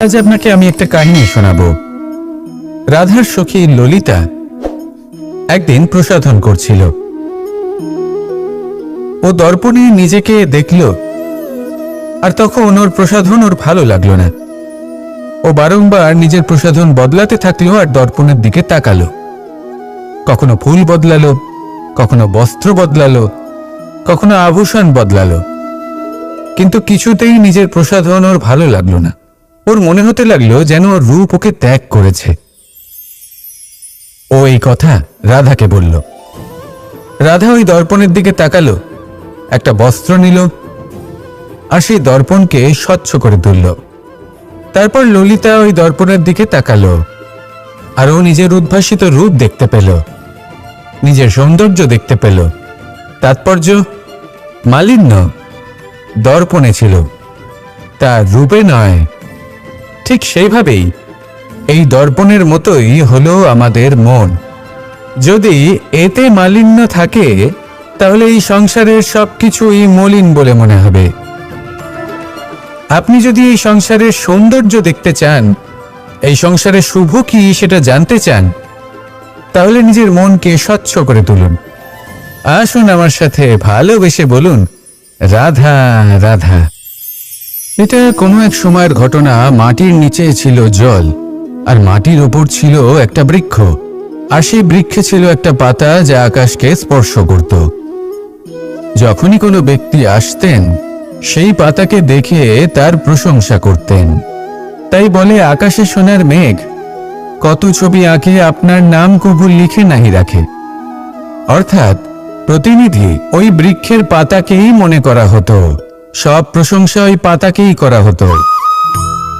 আজ আপনাকে আমি একটা কাহিনী শোনাবো। রাধার সখী ললিতা একদিন প্রসাধন করছিল। ও দর্পণে নিজেকে দেখল, আর তখন ওর প্রসাধন ওর ভালো লাগলো না। ও বারংবার নিজের প্রসাধন বদলাতে থাকলো আর দর্পণের দিকে তাকালো। কখনো ফুল বদলালো, কখনো বস্ত্র বদলালো, কখনো আভূষণ বদলালো, কিন্তু কিছুতেই নিজের প্রসাধন ওর ভালো লাগলো না। ওর মনে হতে লাগলো যেন ওর রূপ ওকে ত্যাগ করেছে। ও এই কথা রাধাকে বলল। রাধা ওই দর্পণের দিকে তাকালো, একটা বস্ত্র নিল আর সেই দর্পণকে স্বচ্ছ করে তুলল। তারপর ললিতা ওই দর্পণের দিকে তাকালো আর ও নিজের উদ্ভাসিত রূপ দেখতে পেল, নিজের সৌন্দর্য দেখতে পেল। তাৎপর্য মালিন্য দর্পণে ছিল, তার রূপে নয়। ঠিক সেইভাবেই এই দর্পণের মতোই হলো আমাদের মন। যদি এতে মালিন্য থাকে তাহলে এই সংসারের সবকিছুই মলিন বলে মনে হবে। আপনি যদি এই সংসারের সৌন্দর্য দেখতে চান, এই সংসারের শুভ কি সেটা জানতে চান, তাহলে নিজের মনকে স্বচ্ছ করে তুলুন। আসুন আমার সাথে ভালোবেসে বলুন, রাধা রাধা। এটা কোনো এক সময়ের ঘটনা। মাটির নিচে ছিল জল, আর মাটির ওপর ছিল একটা বৃক্ষ, আর সেই বৃক্ষে ছিল একটা পাতা যা আকাশকে স্পর্শ করত। যখনই কোনো ব্যক্তি আসতেন, সেই পাতাকে দেখে তার প্রশংসা করতেন। তাই বলে, আকাশে সোনার মেঘ কত ছবি আঁকে, আপনার নাম কবু লিখে নাহি রাখে। অর্থাৎ প্রতিনিধি ওই বৃক্ষের পাতাকেই মনে করা হতো, সব প্রশংসা ওই পাতাকেই করা হতো।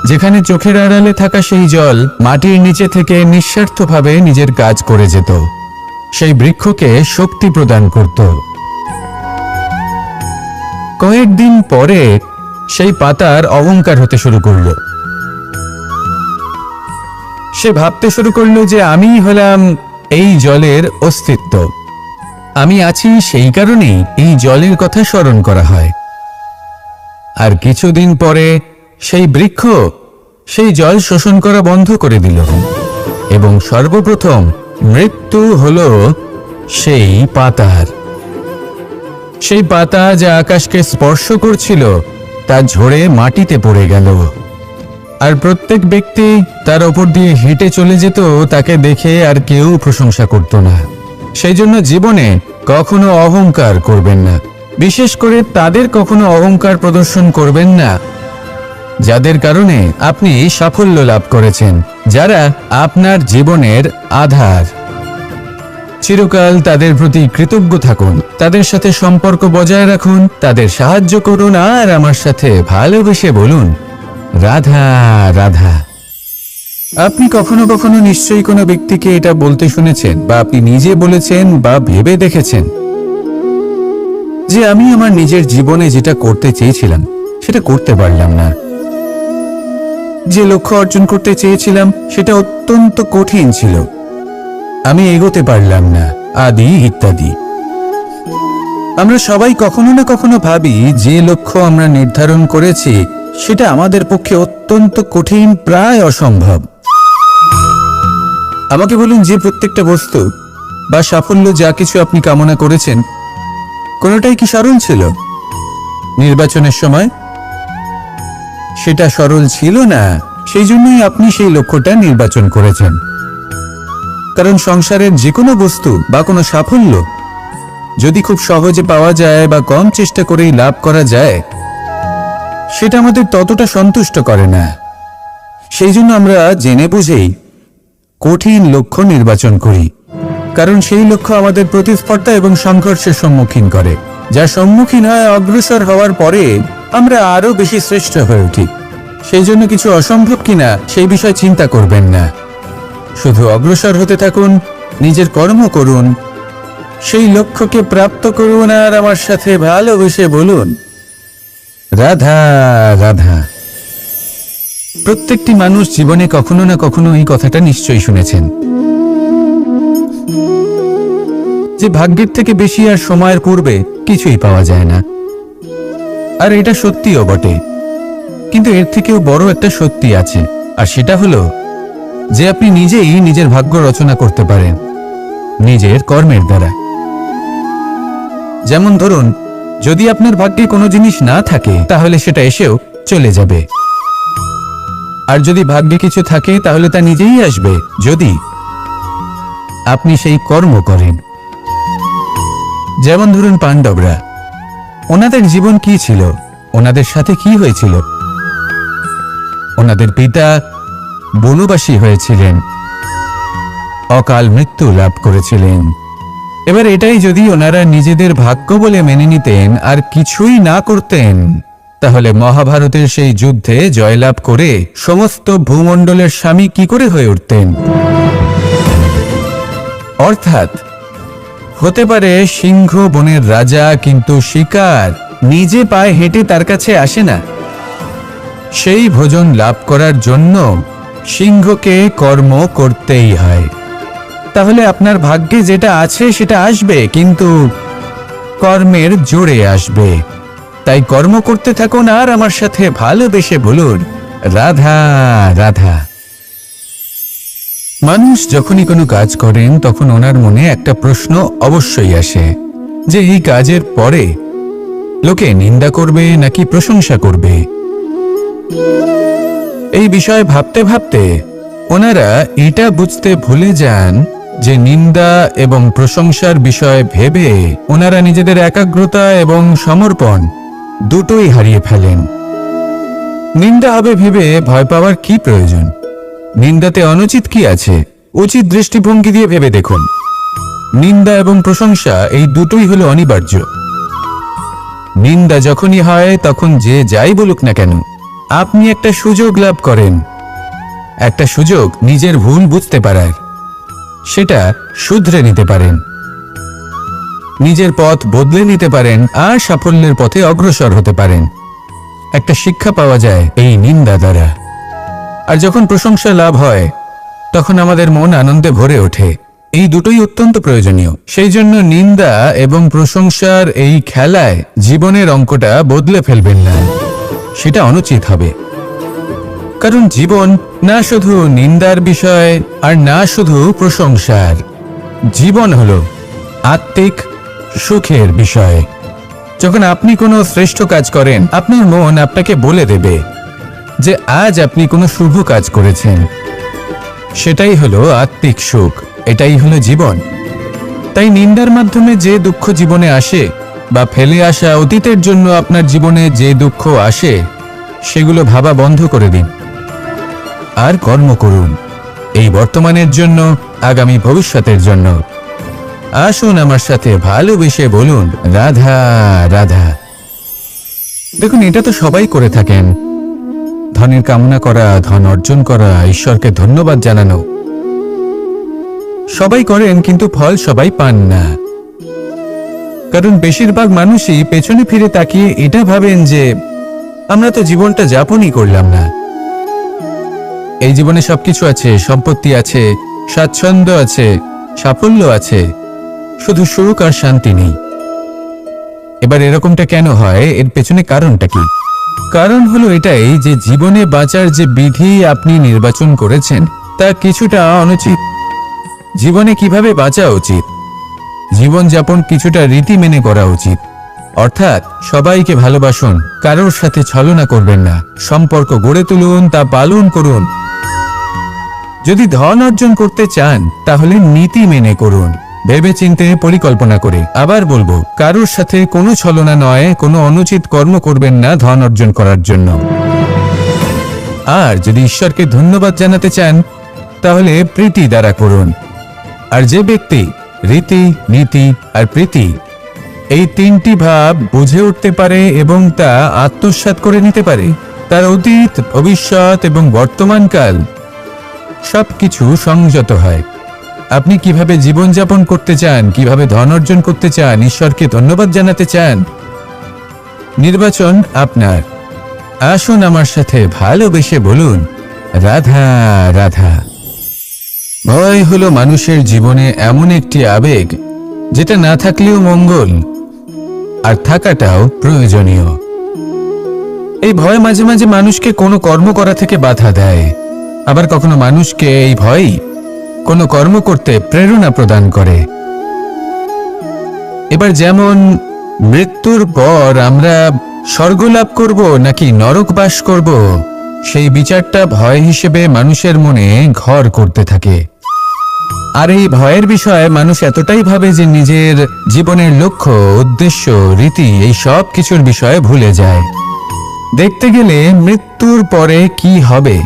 যেখানে চোখের আড়ালে থাকা সেই জল মাটির নিচে থেকে নিঃস্বার্থভাবে নিজের কাজ করে যেত, সেই বৃক্ষকে শক্তি প্রদান করত। কয়েকদিন পরে সেই পাতার অহংকার হতে শুরু করল। সে ভাবতে শুরু করলো যে আমিই হলাম এই জলের অস্তিত্ব, আমি আছি সেই কারণেই এই জলের কথা স্মরণ করা হয়। আর কিছুদিন পরে সেই বৃক্ষ সেই জল শোষণ করা বন্ধ করে দিল, এবং সর্বপ্রথম মৃত্যু হলো সেই পাতার। সেই পাতা যা আকাশকে স্পর্শ করছিল তা ঝরে মাটিতে পড়ে গেল, আর প্রত্যেক ব্যক্তি তার ওপর দিয়ে হেঁটে চলে যেত, তাকে দেখে আর কেউ প্রশংসা করত না। সেই জন্য জীবনে কখনো অহংকার করবেন না, বিশেষ করে তাদের কখনো অহংকার প্রদর্শন করবেন না যাদের কারণে আপনি সাফল্য লাভ করেছেন, যারা আপনার জীবনের আধার। চিরকাল তাদের প্রতি কৃতজ্ঞ থাকুন, তাদের সাথে সম্পর্ক বজায় রাখুন, তাদের সাহায্য করুন, আর আমার সাথে ভালোবেসে বলুন, রাধা রাধা। আপনি কখনো কখনো নিশ্চয়ই কোনো ব্যক্তিকে এটা বলতে শুনেছেন, বা আপনি নিজে বলেছেন বা ভেবে দেখেছেন যে আমি আমার নিজের জীবনে যেটা করতে চেয়েছিলাম সেটা করতে পারলাম না, যে লক্ষ্য অর্জন করতে চেয়েছিলাম সেটা অত্যন্ত কঠিন ছিল, আমি এগোতে পারলাম না, আদি ইত্যাদি। আমরা সবাই কখনো না কখনো ভাবি যে লক্ষ্য আমরা নির্ধারণ করেছি সেটা আমাদের পক্ষে অত্যন্ত কঠিন, প্রায় অসম্ভব। আমাকে বলুন, যে প্রত্যেকটা বস্তু বা সাফল্য যা কিছু আপনি কামনা করেছেন, কোনোটাই কি সরল ছিল? নির্বাচনের সময় সেটা সরল ছিল না, সেই জন্যই আপনি সেই লক্ষ্যটা নির্বাচন করেছেন। কারণ সংসারের যে কোনো বস্তু বা কোনো সাফল্য যদি খুব সহজে পাওয়া যায় বা কম চেষ্টা করেই লাভ করা যায়, সেটা আমাদের ততটা সন্তুষ্ট করে না। সেই জন্য আমরা জেনে বুঝেই কঠিন লক্ষ্য নির্বাচন করি, কারণ সেই লক্ষ্য আমাদের প্রতিস্পর্ধা এবং সংঘর্ষের সম্মুখীন করে, যার সম্মুখীন হয় অগ্রসর হওয়ার পরে আমরা আরো বেশি শ্রেষ্ঠ হয়ে উঠি। সেই জন্য কিছু অসম্ভব কিনা সেই বিষয় চিন্তা করবেন না, শুধু অগ্রসর হতে থাকুন, নিজের কর্ম করুন, সেই লক্ষ্যকে প্রাপ্ত করুন, আর আমার সাথে ভালোবেসে বলুন, রাধা রাধা। প্রত্যেকটি মানুষ জীবনে কখনো না কখনো এই কথাটা নিশ্চয়ই শুনেছেন যে ভাগ্যের থেকে বেশি আর সময়ের পূর্বে কিছুই পাওয়া যায় না। আর এটা সত্যিও বটে, কিন্তু এর থেকেও বড় একটা সত্যি আছে, আর সেটা হলো যে আপনি নিজেই নিজের ভাগ্য রচনা করতে পারেন নিজের কর্মের দ্বারা। যেমন ধরুন, যদি আপনার ভাগ্যে কোনো জিনিস না থাকে তাহলে সেটা এসেও চলে যাবে, আর যদি ভাগ্যে কিছু থাকে তাহলে তা নিজেই আসবে, যদি আপনি সেই কর্ম করেন। যেমন ধরুন পাণ্ডবরা, ওনাদের জীবন কি ছিল, ওনাদের সাথে কি হয়েছিল? ওনাদের পিতা বনবাসী হয়েছিলেন, অকাল মৃত্যু লাভ করেছিলেন। এবার এটাই যদি ওনারা নিজেদের ভাগ্য বলে মেনে নিতেন আর কিছুই না করতেন, তাহলে মহাভারতের সেই যুদ্ধে জয়লাভ করে সমস্ত ভূমণ্ডলের স্বামী কি করে হয়ে উঠতেন? অর্থাৎ হতে পারে সিংহ বনের রাজা, কিন্তু শিকার নিজে পায়ে হেঁটে তার কাছে আসে না। সেই ভোজন লাভ করার জন্য সিংহকে কর্ম করতেই হয়। তাহলে আপনার ভাগ্যে যেটা আছে সেটা আসবে, কিন্তু কর্মের জোরে আসবে। তাই কর্ম করতে থাকুন আর আমার সাথে ভালোবেসে বলুন, রাধা রাধা। মানুষ যখনই কোনো কাজ করেন তখন ওনার মনে একটা প্রশ্ন অবশ্যই আসে যে এই কাজের পরে লোকে নিন্দা করবে নাকি প্রশংসা করবে। এই বিষয়ে ভাবতে ভাবতে ওনারা এটা বুঝতে ভুলে যান যে নিন্দা এবং প্রশংসার বিষয় ভেবে ওনারা নিজেদের একাগ্রতা এবং সমর্পণ দুটোই হারিয়ে ফেলেন। নিন্দা হবে ভেবে ভয় পাওয়ার কি প্রয়োজন? নিন্দাতে অনুচিত কি আছে? উচিত দৃষ্টিভঙ্গি দিয়ে ভেবে দেখুন। নিন্দা এবং প্রশংসা এই দুটোই হলো অনিবার্য। নিন্দা যখনই হয় তখন যে যাই বলুক না কেন, আপনি একটা সুযোগ লাভ করেন, একটা সুযোগ নিজের ভুল বুঝতে পারার, সেটা শুধরে নিতে পারেন, নিজের পথ বদলে নিতে পারেন আর সাফল্যের পথে অগ্রসর হতে পারেন। একটা শিক্ষা পাওয়া যায় এই নিন্দা দ্বারা। আর যখন প্রশংসা লাভ হয় তখন আমাদের মন আনন্দে ভরে ওঠে। এই দুটোই অত্যন্ত প্রয়োজনীয়। সেই জন্য নিন্দা এবং প্রশংসার এই খেলায় জীবনের অঙ্কটা বদলে ফেলবেন না, সেটা অনুচিত হবে। কারণ জীবন না শুধু নিন্দার বিষয় আর না শুধু প্রশংসার, জীবন হলো আত্মিক সুখের বিষয়। যখন আপনি কোনো শ্রেষ্ঠ কাজ করেন, আপনার মন আপনাকে বলে দেবে যে আজ আপনি কোনো শুভ কাজ করেছেন। সেটাই হলো আত্মিক সুখ, এটাই হলো জীবন। তাই নিন্দার মাধ্যমে যে দুঃখ জীবনে আসে বা ফেলে আসা অতীতের জন্য আপনার জীবনে যে দুঃখ আসে, সেগুলো ভাবা বন্ধ করে দিন আর কর্ম করুন এই বর্তমানের জন্য, আগামী ভবিষ্যতের জন্য। আসুন আমার সাথে ভালোবেসে বলুন, রাধা রাধা। দেখুন, এটা তো সবাই করে থাকেন, ধনের কামনা করা, ধন অর্জন করা, ঈশ্বরকে ধন্যবাদ জানানো, সবাই করেন, কিন্তু ফল সবাই পান না। কারণ বেশিরভাগ মানুষই পেছনে ফিরে তাকিয়ে এটা ভাবেন যে আমরা তো জীবনটা যাপনই করলাম না। এই জীবনে সবকিছু আছে, সম্পত্তি আছে, স্বাচ্ছন্দ্য আছে, সাফল্য আছে, শুধু সুখ আর শান্তি নেই। এবার এরকমটা কেন হয়? এর পেছনে কারণটা কি? কারণ হলো এটাই যে জীবনে বাঁচার যে বিধি আপনি নির্বাচন করেছেন তা কিছুটা অনুচিত। জীবনে কিভাবে বাঁচা উচিত, জীবনযাপন কিছুটা রীতি মেনে করা উচিত। অর্থাৎ সবাইকে ভালোবাসুন, কারোর সাথে ছলনা করবেন না, সম্পর্ক গড়ে তুলুন, তা পালন করুন। যদি ধন অর্জন করতে চান তাহলে নীতি মেনে করুন, ভেবেচিন্তে পরিকল্পনা করে। আবার বলবো, কারোর সাথে কোনো ছলনা নয়, কোনো অনুচিত কর্ম করবেন না ধন অর্জন করার জন্য। আর যদি ঈশ্বরকে ধন্যবাদ জানাতে চান তাহলে প্রীতি দ্বারা করুন। আর যে ব্যক্তি রীতি, নীতি আর প্রীতি এই তিনটি ভাব বুঝে উঠতে পারে এবং তা আত্মসাৎ করে নিতে পারে, তার অতীত, ভবিষ্যৎ এবং বর্তমানকাল সবকিছু সংযত হয়। আপনি কিভাবে জীবনযাপন করতে চান, কিভাবে ধন অর্জন করতে চান, ঈশ্বরকে ধন্যবাদ জানাতে চান, নির্বাচন আপনার। আসুন আমার সাথে ভালোবেসে বলুন, রাধা রাধা। ভয় হলো মানুষের জীবনে এমন একটি আবেগ যেটা না থাকলেও মঙ্গল, আর থাকাটাও প্রয়োজনীয়। এই ভয় মাঝে মাঝে মানুষকে কোনো কর্ম করা থেকে বাধা দেয়, আবার কখনো মানুষকে এই ভয় কোনো কর্ম করতে প্রেরণা প্রদান করে। এবার যেমন মৃত্যুর পর আমরা স্বর্গ লাভ করব নাকি নরক বাস করব, সেই বিচারটা ভয় হিসেবে মানুষের মনে ঘর করতে থাকে। আর এই ভয়ের বিষয়ে মানুষ এতটাই ভাবে যে নিজের জীবনের লক্ষ্য, উদ্দেশ্য, রীতি এই সব কিছুর বিষয়ে ভুলে যায়। দেখতে গেলে মৃত্যুর পরে কি হবে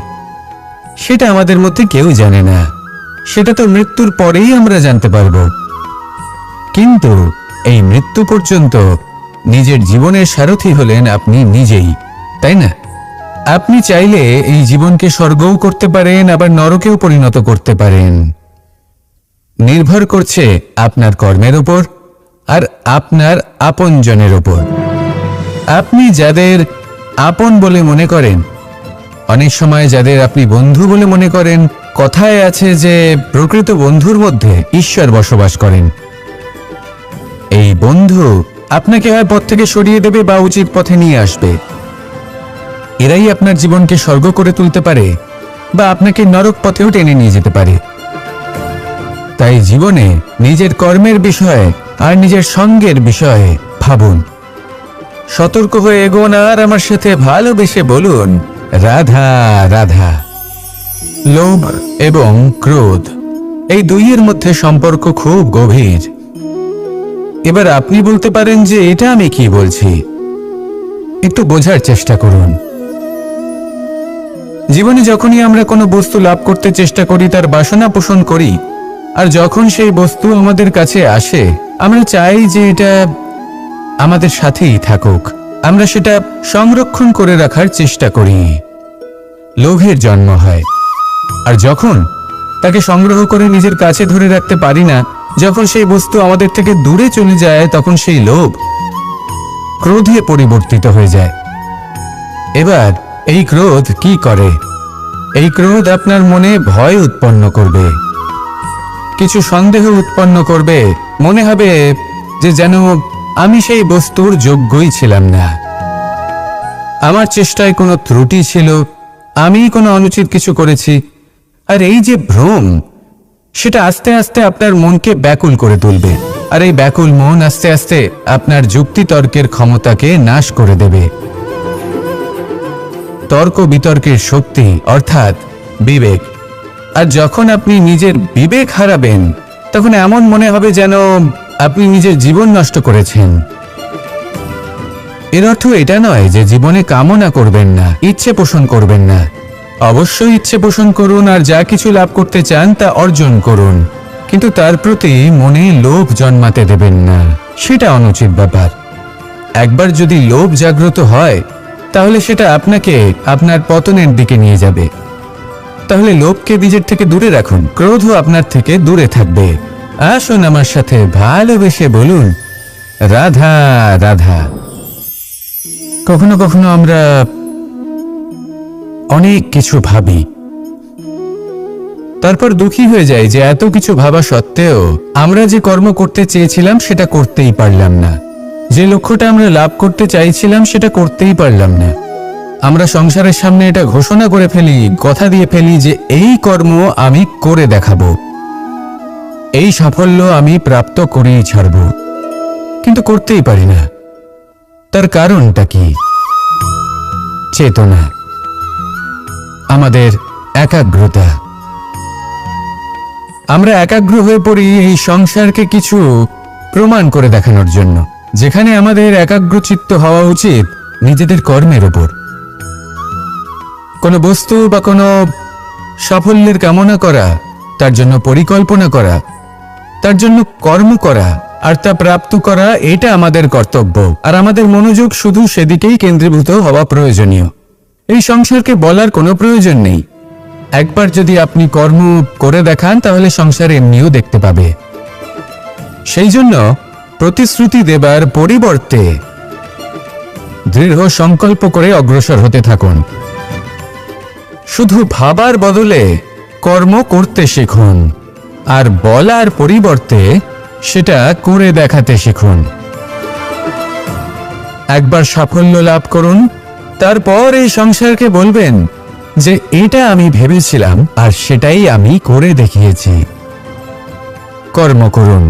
সেটা আমাদের মধ্যে কেউ জানে না, সেটা তো মৃত্যুর পরেই আমরা জানতে পারব। কিন্তু এই মৃত্যু পর্যন্ত নিজের জীবনের সারথি হলেন আপনি নিজেই, তাই না? আপনি চাইলে এই জীবনকে স্বর্গও করতে পারেন, আবার নরকেও পরিণত করতে পারেন। নির্ভর করছে আপনার কর্মের উপর আর আপনার আপনজনের উপর। আপনি যাদের আপন বলে মনে করেন, অনেক সময় যাদের আপনি বন্ধু বলে মনে করেন, কথায় আছে যে প্রকৃত বন্ধুর মধ্যে ঈশ্বর বসবাস করেন। এই বন্ধু আপনাকে হয় পথ থেকে সরিয়ে দেবে বা উচিত পথে নিয়ে আসবে। এরাই আপনার জীবনকে স্বর্গ করে তুলতে পারে বা আপনাকে নরক পথেও টেনে নিয়ে যেতে পারে। তাই জীবনে নিজের কর্মের বিষয়ে আর নিজের সঙ্গের বিষয়ে ভাবুন, সতর্ক হয়ে এগোন আর আমার সাথে ভালোবেসে বলুন, রাধা রাধা। লোভ এবং ক্রোধ এই দুইয়ের মধ্যে সম্পর্ক খুব গভীর। এবার আপনি বলতে পারেন যে এটা আমি কি বলছি, একটু বোঝার চেষ্টা করুন। জীবনে যখনই আমরা কোনো বস্তু লাভ করতে চেষ্টা করি, তার বাসনা পোষণ করি, আর যখন সেই বস্তু আমাদের কাছে আসে আমরা চাই যে এটা আমাদের সাথেই থাকুক, আমরা সেটা সংরক্ষণ করে রাখার চেষ্টা করি। লোভের জন্ম হয়। আর যখন তাকে সংগ্রহ করে নিজের কাছে ধরে রাখতে পারি না, যখন সেই বস্তু আমাদের থেকে দূরে চলে যায়, তখন সেই লোভ ক্রোধে পরিবর্তিত হয়ে যায়। এবার এই ক্রোধ কি করে? এই ক্রোধ আপনার মনে ভয় উৎপন্ন করবে, কিছু সন্দেহ উৎপন্ন করবে, মনে হবে যে যেন আমি সেই বস্তুর যোগ্যই ছিলাম না, আমার চেষ্টায় কোনো ত্রুটি ছিল, আমি কোনো অনুচিত কিছু করেছি। আর এই যে ভ্রম, সেটা আস্তে আস্তে আপনার মনকে ব্যাকুল করে তুলবে, আর এই ব্যাকুল মন আস্তে আস্তে আপনার যুক্তিতর্কের ক্ষমতাকে নাশ করে দেবে। তর্ক বিতর্কের শক্তি অর্থাৎ বিবেক। আর যখন আপনি নিজের বিবেক হারাবেন, তখন এমন মনে হবে যেন আপনি নিজের জীবন নষ্ট করেছেন। এর অর্থ এটা নয় যে জীবনে কামনা করবেন না, ইচ্ছে পোষণ করবেন না। অবশ্যই ইচ্ছে পোষণ করুন, আর যা কিছু লাভ করতে চান তা অর্জন করুন, কিন্তু তার প্রতি মনে লোভ জন্মাতে দেবেন না, সেটা অনুচিত ব্যাপার। একবার যদি লোভ জাগ্রত হয়, তাহলে সেটা আপনাকে আপনার পতনের দিকে নিয়ে যাবে। তাহলে লোভকে নিজের থেকে দূরে রাখুন, ক্রোধও আপনার থেকে দূরে থাকবে। আসুন আমার সাথে ভালোবেসে বলুন, রাধা রাধা। কখনো কখনো আমরা অনেক কিছু ভাবি, তারপর দুঃখী হয়ে যাই যে এত কিছু ভাবা সত্ত্বেও আমরা যে কর্ম করতে চেয়েছিলাম সেটা করতেই পারলাম না, যে লক্ষ্যটা আমরা লাভ করতে চাইছিলাম সেটা করতেই পারলাম না। আমরা সংসারের সামনে এটা ঘোষণা করে ফেলি, কথা দিয়ে ফেলি যে এই কর্ম আমি করে দেখাবো, এই সাফল্য আমি প্রাপ্ত করেই ছাড়ব, কিন্তু করতেই পারি না। তার কারণটা কি? চেতনা, আমাদের একাগ্রতা। আমরা একাগ্র হয়ে পড়ি এই সংসারকে কিছু প্রমাণ করে দেখানোর জন্য, যেখানে আমাদের একাগ্রচিত্ত হওয়া উচিত নিজেদের কর্মের উপর। কোনো বস্তু বা কোনো সাফল্যের কামনা করা, তার জন্য পরিকল্পনা করা, তার জন্য কর্ম করা আর তা প্রাপ্ত করা, এটা আমাদের কর্তব্য। আর আমাদের মনোযোগ শুধু সেদিকেই কেন্দ্রীভূত হওয়া প্রয়োজনীয়। এই সংসারকে বলার কোনো প্রয়োজন নেই। একবার যদি আপনি কর্ম করে দেখান, তাহলে সংসার এমনিও দেখতে পাবে। সেই জন্য প্রতিশ্রুতি দেবার পরিবর্তে দৃঢ় সংকল্প করে অগ্রসর হতে থাকুন। শুধু ভাবার বদলে কর্ম করতে শিখুন, আর বলার পরিবর্তে সেটা করে দেখাতে শিখুন। একবার সাফল্য লাভ করুন, তারপর এই সংসারকে বলবেন যে এটা আমি ভেবেছিলাম আর সেটাই আমি করে দেখিয়েছি। কর্ম করুন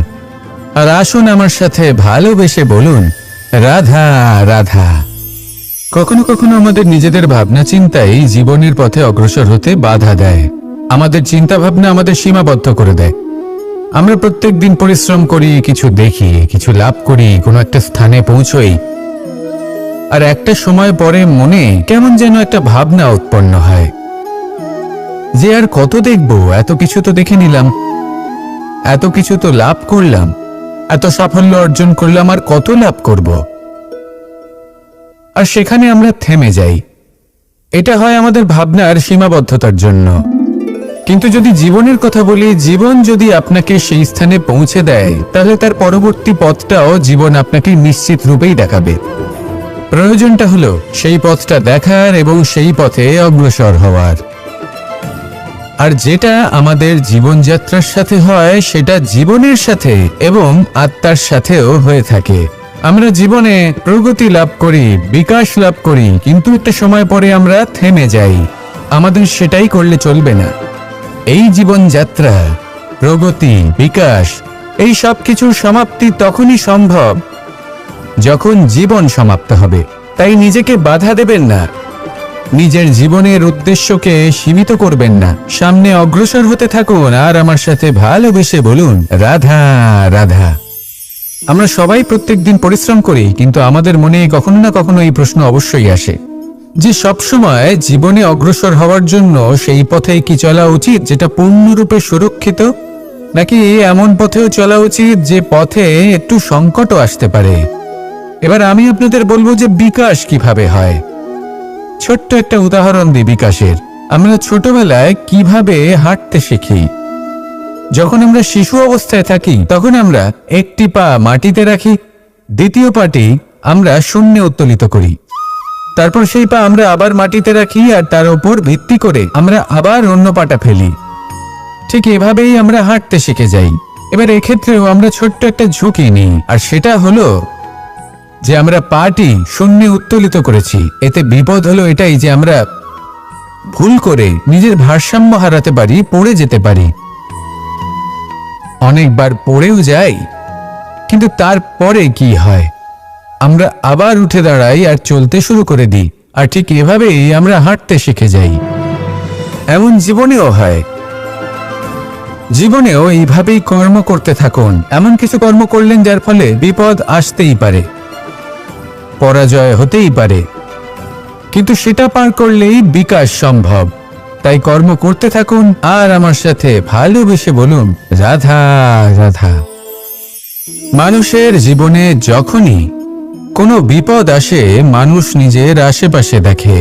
আর আসুন আমার সাথে ভালোবেসে বলুন, রাধা রাধা। কখনো কখনো আমাদের নিজেদের ভাবনা চিন্তাই জীবনের পথে অগ্রসর হতে বাধা দেয়। আমাদের চিন্তা ভাবনা আমাদের সীমাবদ্ধ করে দেয়। আমরা প্রত্যেক দিন পরিশ্রম করি, কিছু দেখি, কিছু লাভ করি, কোনো একটা স্থানে পৌঁছই, আর একটা সময় পরে মনে কেমন যেন একটা ভাবনা উৎপন্ন হয় যে আর কত দেখব, এত কিছু তো দেখে নিলাম, এত কিছু তো লাভ করলাম, এত সাফল্য অর্জন করলাম, আর কত লাভ করব। আর সেখানে আমরা থেমে যাই। এটা হয় আমাদের ভাবনার সীমাবদ্ধতার জন্য। কিন্তু যদি জীবনের কথা বলি, জীবন যদি আপনাকে সেই স্থানে পৌঁছে দেয়, তাহলে তার পরবর্তী পথটাও জীবন আপনাকে নিশ্চিত রূপেই দেখাবে। প্রয়োজনটা হলো সেই পথটা দেখার এবং সেই পথে অগ্রসর হওয়ার। আর যেটা আমাদের জীবনযাত্রার সাথে হয়, সেটা জীবনের সাথে এবং আত্মার সাথেও হয়ে থাকে। আমরা জীবনে প্রগতি লাভ করি, বিকাশ লাভ করি, কিন্তু একটা সময় পরে আমরা থেমে যাই। আমাদের সেটাই করলে চলবে না। এই জীবনযাত্রা, প্রগতি, বিকাশ, এই সব কিছুর সমাপ্তি তখনই সম্ভব যখন জীবন সমাপ্ত হবে। তাই নিজেকে বাধা দেবেন না, নিজের জীবনের উদ্দেশ্যকে সীমিত করবেন না। সামনে অগ্রসর হতে থাকুন আর আমার সাথে ভালোবেসে বলুন, রাধা রাধা। আমরা সবাই প্রত্যেকদিন পরিশ্রম করি, কিন্তু আমাদের মনে কখনো না কখনো এই প্রশ্ন অবশ্যই আসে যে সবসময় জীবনে অগ্রসর হওয়ার জন্য সেই পথে কি চলা উচিত যেটা পূর্ণরূপে সুরক্ষিত, নাকি এমন পথেও চলা উচিত যে পথে একটু সংকটও আসতে পারে। এবার আমি আপনাদের বলবো যে বিকাশ কিভাবে হয়। ছোট্ট একটা উদাহরণ দিই বিকাশের। আমরা ছোটবেলায় কিভাবে হাঁটতে শিখি। যখন আমরা শিশু অবস্থায় থাকি, তখন আমরা একটি পা মাটিতে রাখি, দ্বিতীয় পাটি আমরা শূন্যে উত্তোলিত করি, তারপর সেই পা আমরা আবার মাটিতে রাখি আর তার উপর ভিত্তি করে আমরা আবার অন্য পাটা ফেলি। ঠিক এভাবেই আমরা হাঁটতে শিখে যাই। এবার এক্ষেত্রেও আমরা ছোট্ট একটা ঝুঁকি নিই, আর সেটা হলো যে আমরা পাটি শূন্যে উত্তোলিত করেছি। এতে বিপদ হলো এটাই যে আমরা ভুল করে নিজের ভারসাম্য হারাতে পারি, পড়ে যেতে পারি। অনেকবার পড়েও যাই, কিন্তু তারপরে কি হয়, আমরা আবার উঠে দাঁড়াই আর চলতে শুরু করে দিই। আর ঠিক এভাবেই আমরা হাঁটতে শিখে যাই। এমন জীবনেও হয়। জীবনেও এইভাবেই কর্ম করতে থাকুন। এমন কিছু কর্ম করলেন যার ফলে বিপদ আসতেই পারে, পরাজয় হতেই পারে, কিন্তু সেটা পার করলেই বিকাশ সম্ভব। তাই কর্ম করতে থাকুন আর আমার সাথে ভালোবেসে বলুন, রাধা রাধা। মানুষের জীবনে যখনই কোনো বিপদ আসে, মানুষ নিজের আশেপাশে দেখে,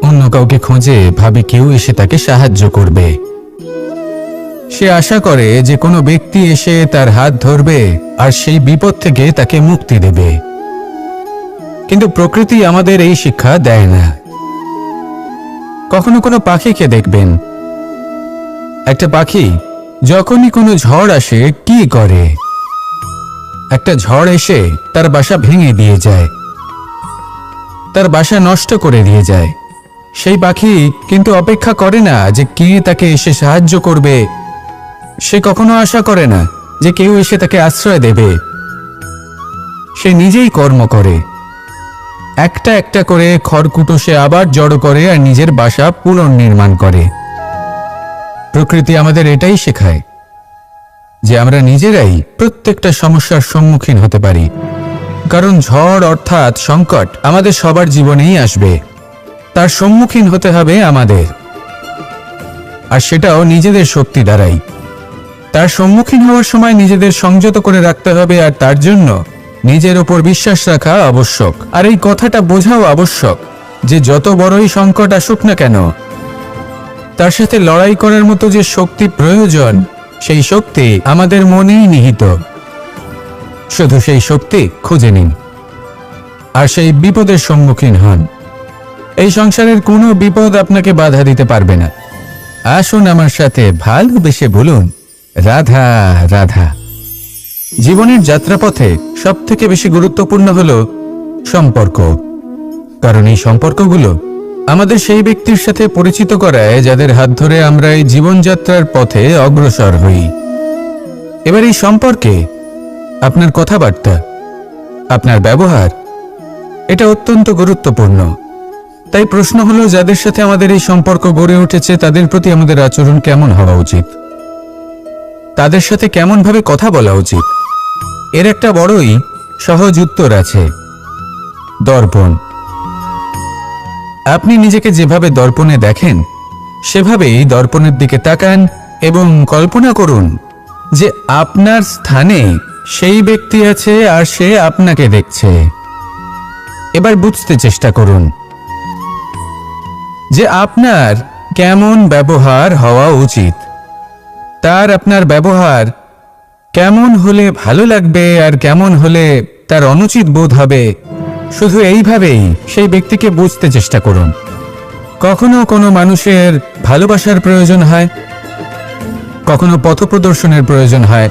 অন্য কাউকে খোঁজে, ভাবে কেউ এসে তাকে সাহায্য করবে। সে আশা করে যে কোনো ব্যক্তি এসে তার হাত ধরবে আর সেই বিপদ থেকে তাকে মুক্তি দেবে। কিন্তু প্রকৃতি আমাদের এই শিক্ষা দেয় না। কখনো কোনো পাখিকে দেখবেন, একটা পাখি যখনই কোনো ঝড় আসে কি করে, একটা ঝড় এসে তার বাসা ভেঙে দিয়ে যায়, তার বাসা নষ্ট করে দিয়ে যায়। সেই পাখি কিন্তু অপেক্ষা করে না যে কে তাকে এসে সাহায্য করবে। সে কখনো আশা করে না যে কেউ এসে তাকে আশ্রয় দেবে। সে নিজেই কর্ম করে, একটা একটা করে খড়কুটো সে আবার জড়ো করে আর নিজের বাসা পুনর্নির্মাণ করে। প্রকৃতি আমাদের এটাই শেখায় যে আমরা নিজেরাই প্রত্যেকটা সমস্যার সম্মুখীন হতে পারি। কারণ ঝড় অর্থাৎ সংকট আমাদের সবার জীবনেই আসবে, তার সম্মুখীন হতে হবে আমাদের, আর সেটাও নিজেদের শক্তি দ্বারাই। তার সম্মুখীন হওয়ার সময় নিজেদের সংযত করে রাখতে হবে, আর তার জন্য নিজের ওপর বিশ্বাস রাখা আবশ্যক। আর এই কথাটা বোঝাও আবশ্যক যে যত বড়ই সংকট আসুক না কেন, তার সাথে লড়াই করার মতো যে শক্তি প্রয়োজন, সেই শক্তি আমাদের মনেই নিহিত। শুধু সেই শক্তি খুঁজে নিন আর সেই বিপদের সম্মুখীন হন। এই সংসারের কোনো বিপদ আপনাকে বাধা দিতে পারবে না। আসুন আমার সাথে ভালোবেসে বলুন, রাধা রাধা। জীবনের যাত্রাপথে সবথেকে বেশি গুরুত্বপূর্ণ হলো সম্পর্ক। কারণ এই সম্পর্কগুলো আমাদের সেই ব্যক্তির সাথে পরিচিত করায় যাদের হাত ধরে আমরা এই জীবনযাত্রার পথে অগ্রসর হই। এবার এই সম্পর্কে আপনার কথাবার্তা, আপনার ব্যবহার, এটা অত্যন্ত গুরুত্বপূর্ণ। তাই প্রশ্ন হলো, যাদের সাথে আমাদের এই সম্পর্ক গড়ে উঠেছে তাদের প্রতি আমাদের আচরণ কেমন হওয়া উচিত, তাদের সাথে কেমন ভাবে কথা বলা উচিত। এর একটা বড়ই সহজ উত্তর আছে, দর্পণ। আপনি নিজেকে যেভাবে দর্পণে দেখেন সেভাবেই দর্পণের দিকে তাকান এবং কল্পনা করুন যে আপনার স্থানে সেই ব্যক্তি আছে আর সে আপনাকে দেখছে। এবার বুঝতে চেষ্টা করুন যে আপনার কেমন ব্যবহার হওয়া উচিত, তার আপনার ব্যবহার কেমন হলে ভালো লাগবে আর কেমন হলে তার অনুচিত বোধ হবে। শুধু এইভাবেই সেই ব্যক্তিকে বুঝতে চেষ্টা করুন। কখনো কোনো মানুষের ভালোবাসার প্রয়োজন হয়, কখনো পথপ্রদর্শনের প্রয়োজন হয়,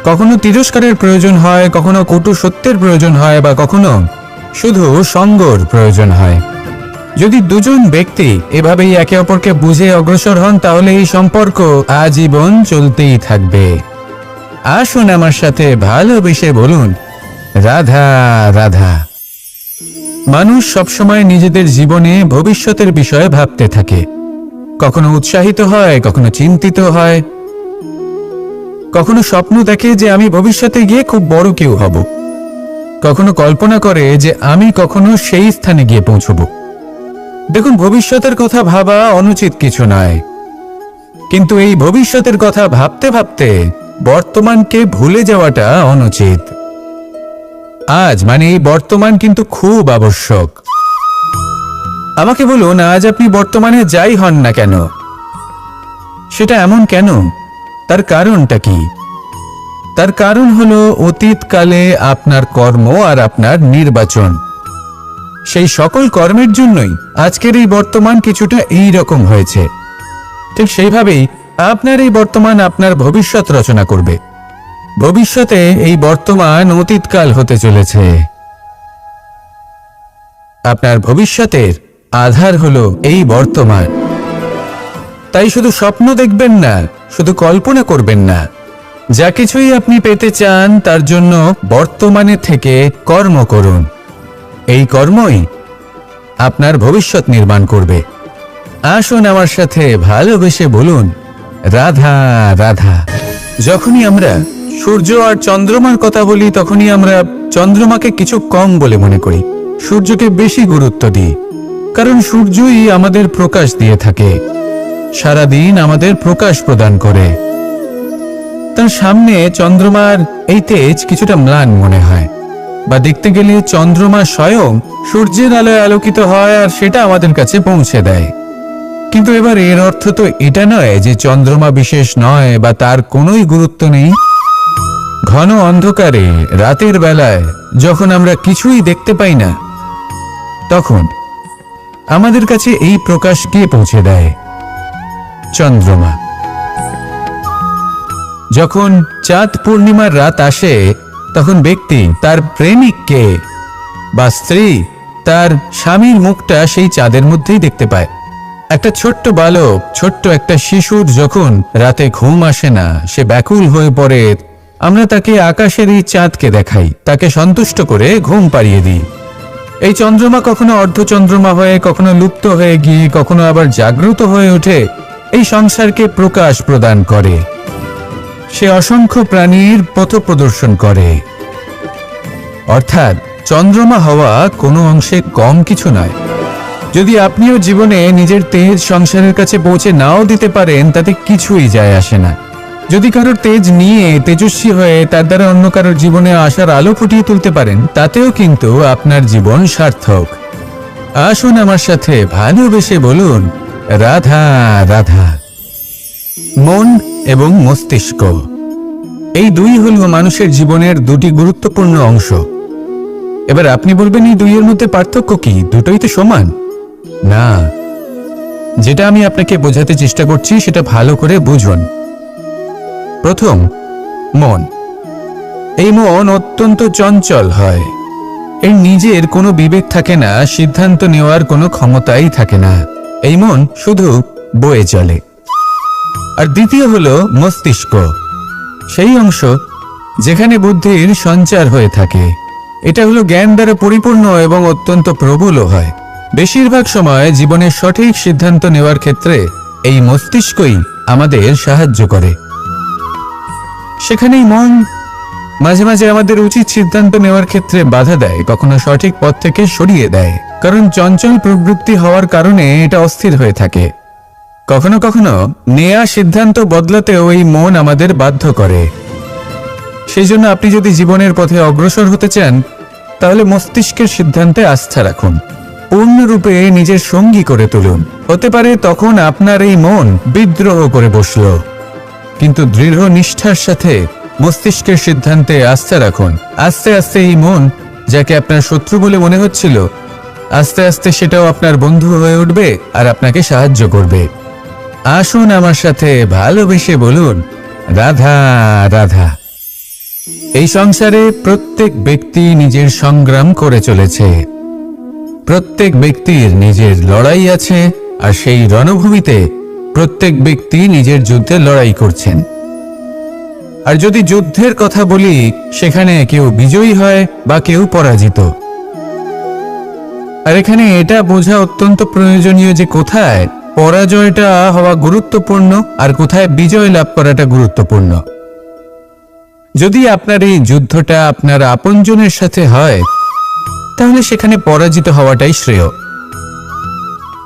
কখনো তিরস্কারের প্রয়োজন হয়, কখনো কটু সত্যের প্রয়োজন হয়, বা কখনো শুধু সঙ্গর প্রয়োজন হয়। যদি দুজন ব্যক্তি এভাবেই একে অপরকে বুঝে অগ্রসর হন তাহলে এই সম্পর্ক আজীবন চলতেই থাকবে। আসুন আমার সাথে ভালোবেসে বলুন, রাধা রাধা। মানুষ সবসময় নিজেদের জীবনে ভবিষ্যতের বিষয়ে ভাবতে থাকে। কখনো উৎসাহিত হয়, কখনো চিন্তিত হয়, কখনো স্বপ্ন দেখে যে আমি ভবিষ্যতে গিয়ে খুব বড় কেউ হব, কখনো কল্পনা করে যে আমি কখনো সেই স্থানে গিয়ে পৌঁছব। দেখুন, ভবিষ্যতের কথা ভাবা অনুচিত কিছু নয়, কিন্তু এই ভবিষ্যতের কথা ভাবতে ভাবতে বর্তমানকে ভুলে যাওয়াটা অনুচিত। আজ মানে এই বর্তমান কিন্তু খুব আবশ্যক। আমাকে বলুন, আজ আপনি বর্তমানে যাই হন না কেন, সেটা এমন কেন? তার কারণটা কি? তার কারণ হলো অতীতকালে আপনার কর্ম আর আপনার নির্বাচন। সেই সকল কর্মের জন্যই আজকের এই বর্তমান কিছুটা এই রকম হয়েছে। ঠিক সেইভাবেই আপনার এই বর্তমান আপনার ভবিষ্যৎ রচনা করবে। ভবিষ্যতে এই বর্তমান অতীতকাল হতে চলেছে। আপনার ভবিষ্যতের আধার হলো এই বর্তমান। তাই শুধু স্বপ্ন দেখবেন না, শুধু কল্পনা করবেন না। যা কিছুই আপনি পেতে চান তার জন্য বর্তমানে থেকে কর্ম করুন। এই কর্মই আপনার ভবিষ্যৎ নির্মাণ করবে। আসুন আমার সাথে ভালোবেসে বলুন, রাধা রাধা। যখনই আমরা সূর্য আর চন্দ্রমার কথা বলি তখনই আমরা চন্দ্রমাকে কিছু কম বলে মনে করি, সূর্যকে বেশি গুরুত্ব দিই। কারণ সূর্যই আমাদের প্রকাশ দিয়ে থাকে, সারাদিন আমাদের প্রকাশ প্রদান করে। তার সামনে চন্দ্রমার এই তেজ কিছুটা ম্লান মনে হয়, বা দেখতে গেলে চন্দ্রমা স্বয়ং সূর্যের আলোয় আলোকিত হয় আর সেটা আমাদের কাছে পৌঁছে দেয়। কিন্তু এবার এর অর্থ তো এটা নয় যে চন্দ্রমা বিশেষ নয় বা তার কোনোই গুরুত্ব নেই। ঘন অন্ধকারে রাতের বেলায় যখন আমরা কিছুই দেখতে পাই না, তখন আমাদের কাছে এই প্রকাশ কে পৌঁছে দেয়? চন্দ্রমা। যখন চাঁদ পূর্ণিমার রাত আসে তখন ব্যক্তি তার প্রেমিককে বা স্ত্রী তার স্বামীর মুখটা সেই চাঁদের মধ্যেই দেখতে পায়। একটা ছোট্ট বালক, ছোট্ট একটা শিশুর যখন রাতে ঘুম আসে না, সে ব্যাকুল হয়ে পড়ে, আমরা তাকে আকাশের এই চাঁদকে দেখাই, তাকে সন্তুষ্ট করে ঘুম পাড়িয়ে দিই। এই চন্দ্রমা কখনো অর্ধচন্দ্রমা হয়ে, কখনো লুপ্ত হয়ে গিয়ে, কখনো আবার জাগ্রত হয়ে ওঠে, এই সংসারকে প্রকাশ প্রদান করে। সে অসংখ্য প্রাণীর পথ প্রদর্শন করে। অর্থাৎ চন্দ্রমা হওয়া কোনো অংশে কম কিছু নয়। যদি আপনিও জীবনে নিজের তেজ সংসারের কাছে পৌঁছে নাও দিতে পারেন তাতে কিছুই যায় আসে না। যদি কারোর তেজ নিয়ে তেজস্বী হয়ে তার দ্বারা অন্য কারোর জীবনে আসার আলো ফুটিয়ে তুলতে পারেন তাতেও কিন্তু আপনার জীবন সার্থক। আসুন আমার সাথে ভালোবেসে বলুন, রাধা রাধা। মন এবং মস্তিষ্ক, এই দুই হল মানুষের জীবনের দুটি গুরুত্বপূর্ণ অংশ। এবার আপনি বলবেন, এই দুইয়ের মধ্যে পার্থক্য কি? দুটোই তো সমান। না, যেটা আমি আপনাকে বোঝাতে চেষ্টা করছি সেটা ভালো করে বুঝুন। প্রথম, মন। এই মন অত্যন্ত চঞ্চল হয়। এর নিজের কোনো বিবেক থাকে না, সিদ্ধান্ত নেওয়ার কোনো ক্ষমতাই থাকে না। এই মন শুধু বয়ে চলে। আর দ্বিতীয় হলো মস্তিষ্ক, সেই অংশ যেখানে বুদ্ধির সঞ্চার হয়ে থাকে। এটা হলো জ্ঞান দ্বারা পরিপূর্ণ এবং অত্যন্ত প্রবলও হয়। বেশিরভাগ সময় জীবনের সঠিক সিদ্ধান্ত নেওয়ার ক্ষেত্রে এই মস্তিষ্কই আমাদের সাহায্য করে। সেখানেই মন মাঝে মাঝে আমাদের উচিত সিদ্ধান্ত নেওয়ার ক্ষেত্রে বাধা দেয়, কখনো সঠিক পথ থেকে সরিয়ে দেয়, কারণ চঞ্চল প্রবৃত্তি হওয়ার কারণে এটা অস্থির হয়ে থাকে। কখনো কখনো নেয়া সিদ্ধান্ত বদলাতেও এই মন আমাদের বাধ্য করে। সেই জন্য আপনি যদি জীবনের পথে অগ্রসর হতে চান, তাহলে মস্তিষ্কের সিদ্ধান্তে আস্থা রাখুন, পূর্ণরূপে নিজের সঙ্গী করে তুলুন। হতে পারে তখন আপনার এই মন বিদ্রোহ করে বসল, কিন্তু দৃঢ় নিষ্ঠার সাথে মস্তিষ্কের সিদ্ধান্তে আস্থা রাখুন। আস্তে আস্তে এই মন, যাকে আপনার শত্রু বলে মনে হচ্ছিল, আস্তে আস্তে সেটাও আপনার বন্ধু হয়ে উঠবে আর আপনাকে সাহায্য করবে। আসুন আমার সাথে ভালোবেসে বলুন, রাধা রাধা। এই সংসারে প্রত্যেক ব্যক্তি নিজের সংগ্রাম করে চলেছে। প্রত্যেক ব্যক্তির নিজের লড়াই আছে, আর সেই রণভূমিতে প্রত্যেক ব্যক্তি নিজের যুদ্ধে লড়াই করছেন। আর যদি যুদ্ধের কথা বলি, সেখানে কেউ বিজয়ী হয় বা কেউ পরাজিত। আর এখানে এটা বোঝা অত্যন্ত প্রয়োজনীয় যে কোথায় পরাজয়টা হওয়া গুরুত্বপূর্ণ আর কোথায় বিজয় লাভ করাটা গুরুত্বপূর্ণ। যদি আপনার এই যুদ্ধটা আপনার আপনজনের সাথে হয়, তাহলে সেখানে পরাজিত হওয়াটাই শ্রেয়,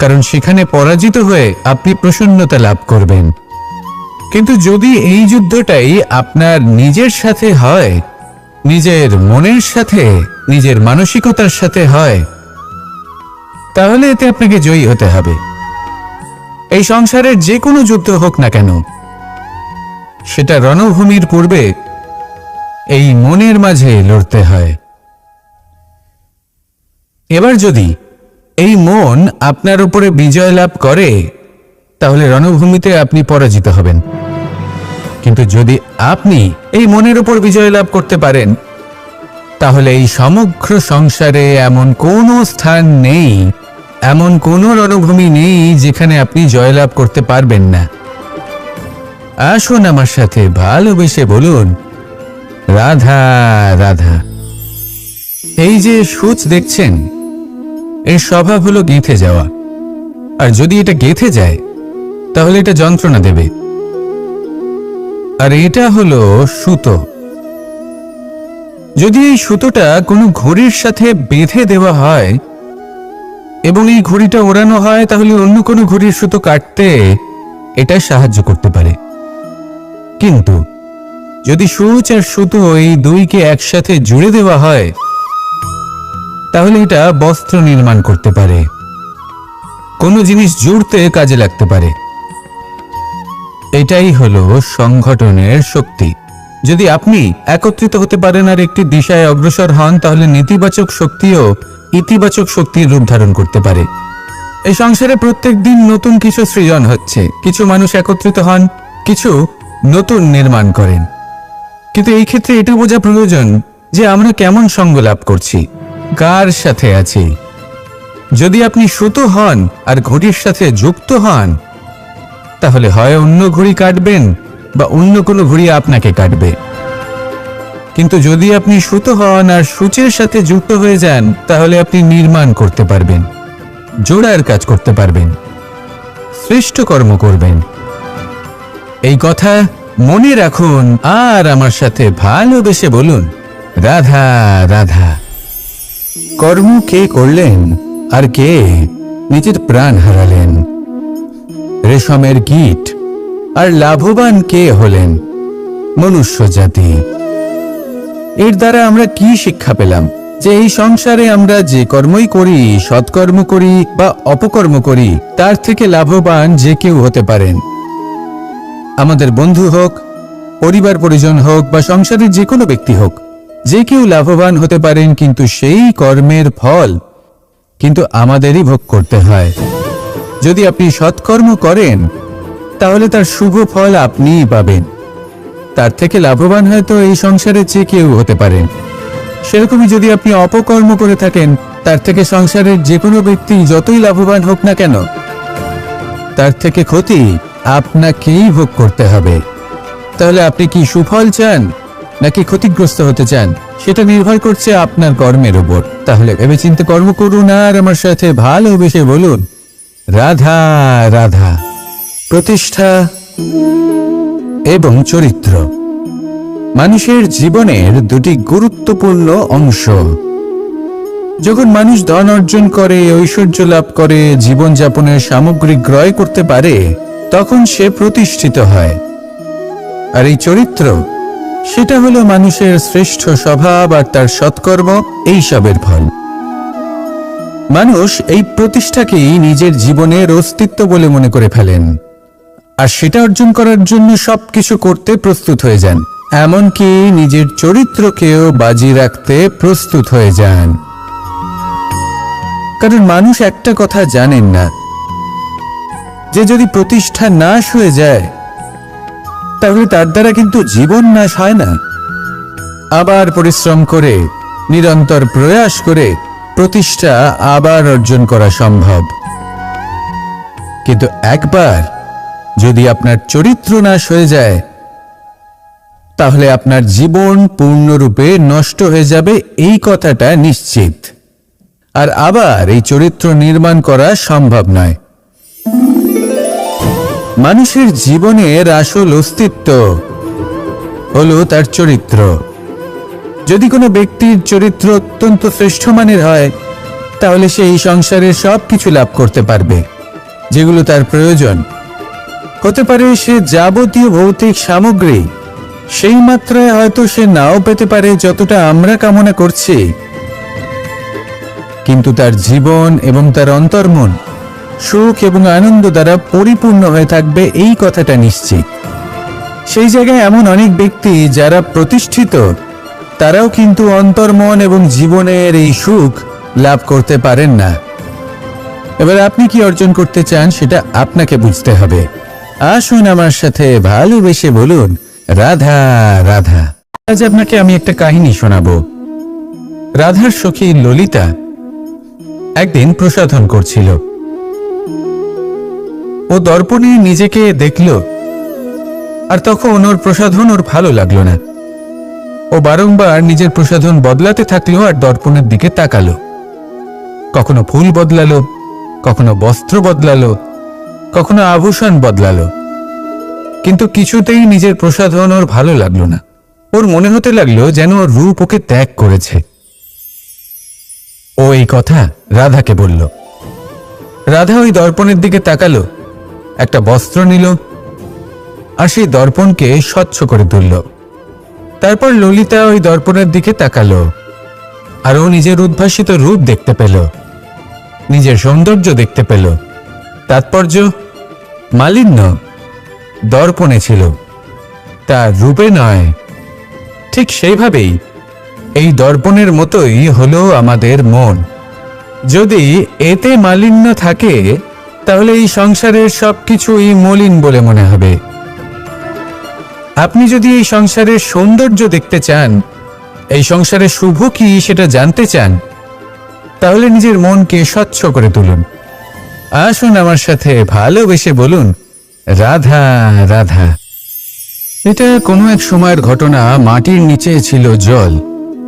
কারণ সেখানে পরাজিত হয়ে আপনি প্রসন্নতা লাভ করবেন। কিন্তু যদি এই যুদ্ধটাই আপনার নিজের সাথে হয়, নিজের মনের সাথে, নিজের মানসিকতার সাথে হয়, তাহলে এতে আপনাকে জয়ী হতে হবে। এই সংসারের যে কোনো যুদ্ধ হোক না কেন, সেটা রণভূমির পূর্বে এই মনের মাঝে লড়তে হয়। এবার যদি এই মন আপনার উপরে বিজয় লাভ করে, তাহলে রণভূমিতে আপনি পরাজিত হবেন। কিন্তু যদি আপনি এই মনের উপর বিজয় লাভ করতে পারেন, তাহলে এই সমগ্র সংসারে এমন কোনো স্থান নেই, এমন কোনো রণভূমি নেই যেখানে আপনি জয়লাভ করতে পারবেন না। আসুন আমার সাথে ভালোবেসে বলুন, রাধা রাধা। এই যে সূচ দেখছেন, এর স্বভাব হলো গেঁথে যাওয়া। আর যদি এটা গেঁথে যায়, তাহলে এটা যন্ত্রণা দেবে। আর এটা হলো সুতো। যদি এই সুতোটা কোনো ঘড়ির সাথে বেঁধে দেওয়া হয় এবং এই ঘড়িটা ওড়ানো হয়, তাহলে অন্য কোনো ঘড়ির সুতো কাটতে এটা সাহায্য করতে পারে। কিন্তু যদি সূচ আর সুতো এই দুইকে একসাথে জুড়ে দেওয়া হয়, তাহলে এটা বস্ত্র নির্মাণ করতে পারে, কোনো জিনিস জুড়তে কাজে লাগতে পারে। এটাই হলো সংগঠনের শক্তি। যদি আপনি একত্রিত হতে পারেন আর একটি দিশায় অগ্রসর হন, তাহলে নেতিবাচক শক্তিও ইতিবাচক শক্তির রূপ ধারণ করতে পারে। এই সংসারে প্রত্যেক দিন নতুন কিছু সৃজন হচ্ছে। কিছু মানুষ একত্রিত হন, কিছু নতুন নির্মাণ করেন। কিন্তু এই ক্ষেত্রে এটা বোঝা প্রয়োজন যে আমরা কেমন সঙ্গ লাভ করছি, কার সাথে আছি। যদি আপনি সুতো হন আর ঘড়ির সাথে যুক্ত হন, তাহলে হয় অন্য ঘড়ি কাটবেন বা অন্য কোনো ঘড়ি আপনাকে কাটবে। কিন্তু যদি আপনি সুতো হন আর সূচের সাথে যুক্ত হয়ে যান, তাহলে আপনি নির্মাণ করতে পারবেন, জোড়ার কাজ করতে পারবেন, শ্রেষ্ঠ কর্ম করবেন। এই কথা মনে রাখুন আর আমার সাথে ভালোবেসে বলুন, রাধা রাধা। কর্ম কে করলেন আর কে নিজের প্রাণ হারালেন? রেশমের কীট। আর লাভবান কে হলেন? মনুষ্য জাতি। এর দ্বারা আমরা কি শিক্ষা পেলাম? যে এই সংসারে আমরা যে কর্মই করি, সৎকর্ম করি বা অপকর্ম করি, তার থেকে লাভবান যে কেউ হতে পারেন। আমাদের বন্ধু হোক, পরিবার পরিজন হোক বা সংসারের যে কোনো ব্যক্তি হোক, যে কেউ লাভবান হতে পারেন, কিন্তু সেই কর্মের ফল কিন্তু আমাদেরই ভোগ করতে হয়। যদি আপনি সৎকর্ম করেন, তাহলে তার শুভ ফল আপনিই পাবেন। তার থেকে লাভবান হয়তো এই সংসারে যে কেউ হতে পারেন। সেরকমই যদি আপনি অপকর্ম করে থাকেন, তার থেকে সংসারের যে কোনো ব্যক্তি যতই লাভবান হোক না কেন, তার থেকে ক্ষতি আপনাকেই ভোগ করতে হবে। তাহলে আপনি কি সুফল চান নাকি ক্ষতিগ্রস্ত হতে চান, সেটা নির্ভর করছে আপনার কর্মের উপর। তাহলে ভেবেচিন্তে কর্ম করুন আর আমার সাথে ভালোবেসে বলুন, রাধা রাধা। প্রতিষ্ঠা এবং চরিত্র মানুষের জীবনের দুটি গুরুত্বপূর্ণ অংশ। যখন মানুষ ধন অর্জন করে, ঐশ্বর্য লাভ করে, জীবনযাপনের সামগ্রী ক্রয় করতে পারে, তখন সে প্রতিষ্ঠিত হয়। আর এই চরিত্র, সেটা হলো মানুষের শ্রেষ্ঠ স্বভাব আর তার সৎকর্ম, এইসবের ফল। মানুষ এই প্রতিষ্ঠাকেই নিজের জীবনের অস্তিত্ব বলে মনে করে ফেলেন, আর সেটা অর্জন করার জন্য সবকিছু করতে প্রস্তুত হয়ে যান, এমনকি নিজের চরিত্রকেও বাজি রাখতে প্রস্তুত হয়ে যান। কারণ মানুষ একটা কথা জানেন না, যে যদি প্রতিষ্ঠা নাশ হয়ে যায় তাহলে তার দ্বারা কিন্তু জীবন নাশ হয় না। আবার পরিশ্রম করে, নিরন্তর প্রয়াস করে প্রতিষ্ঠা আবার অর্জন করা সম্ভব। কিন্তু একবার যদি আপনার চরিত্র নাশ হয়ে যায়, তাহলে আপনার জীবন পূর্ণরূপে নষ্ট হয়ে যাবে, এই কথাটা নিশ্চিত। আর আবার এই চরিত্র নির্মাণ করা সম্ভব নয়। মানুষের জীবনের আসল অস্তিত্ব হলো তার চরিত্র। যদি কোনো ব্যক্তির চরিত্র অত্যন্ত শ্রেষ্ঠ মানের হয়, তাহলে সে এই সংসারের সবকিছু লাভ করতে পারবে যেগুলো তার প্রয়োজন। হতে পারে সে যাবতীয় ভৌতিক সামগ্রী সেই মাত্রায় হয়তো সে নাও পেতে পারে যতটা আমরা কামনা করছি, কিন্তু তার জীবন এবং তার অন্তর্মন সুখ এবং আনন্দ দ্বারা পরিপূর্ণ হয়ে থাকবে, এই কথাটা নিশ্চিত। সেই জায়গায় এমন অনেক ব্যক্তি যারা প্রতিষ্ঠিত, তারাও কিন্তু অন্তর্মন এবং জীবনের এই সুখ লাভ করতে পারেন না। এবার আপনি কি অর্জন করতে চান সেটা আপনাকে বুঝতে হবে। আসুন আমার সাথে ভালোবেসে বলুন, রাধা রাধা। আজ আপনাকে আমি একটা কাহিনী শোনাবো। রাধার সখী ললিতা একদিন প্রসাধন করছিল। ও দর্পণে নিজেকে দেখল, আর তখন ওর প্রসাধন ওর ভালো লাগলো না। ও বারংবার নিজের প্রসাধন বদলাতে থাকলো আর দর্পণের দিকে তাকালো। কখনো ফুল বদলালো, কখনো বস্ত্র বদলালো, কখনো আভূষণ বদলালো, কিন্তু কিছুতেই নিজের প্রসাধন ওর ভালো লাগলো না। ওর মনে হতে লাগলো যেন ওর রূপ ওকে ত্যাগ করেছে। ও এই কথা রাধাকে বলল। রাধা ওই দর্পণের দিকে তাকালো, একটা বস্ত্র নিল আর সেই দর্পণকে স্বচ্ছ করে তুলল। তারপর ললিতা ওই দর্পণের দিকে তাকালো, আর ও নিজের উদ্ভাসিত রূপ দেখতে পেল, নিজের সৌন্দর্য দেখতে পেল। তাৎপর্য মালিন্য দর্পণে ছিল, তার রূপে নয়। ঠিক সেইভাবেই এই দর্পণের মতোই হলো আমাদের মন। যদি এতে মালিন্য থাকে, তাহলে এই সংসারের সবকিছুই মলিন বলে মনে হবে। আপনি যদি এই সংসারের সৌন্দর্য দেখতে চান, এই সংসারের শুভ কি সেটা জানতে চান, তাহলে নিজের মনকে স্বচ্ছ করে তুলুন। আসুন আমার সাথে ভালোবেসে বলুন, রাধা রাধা। এটা কোনো এক সময়ের ঘটনা। মাটির নিচে ছিল জল,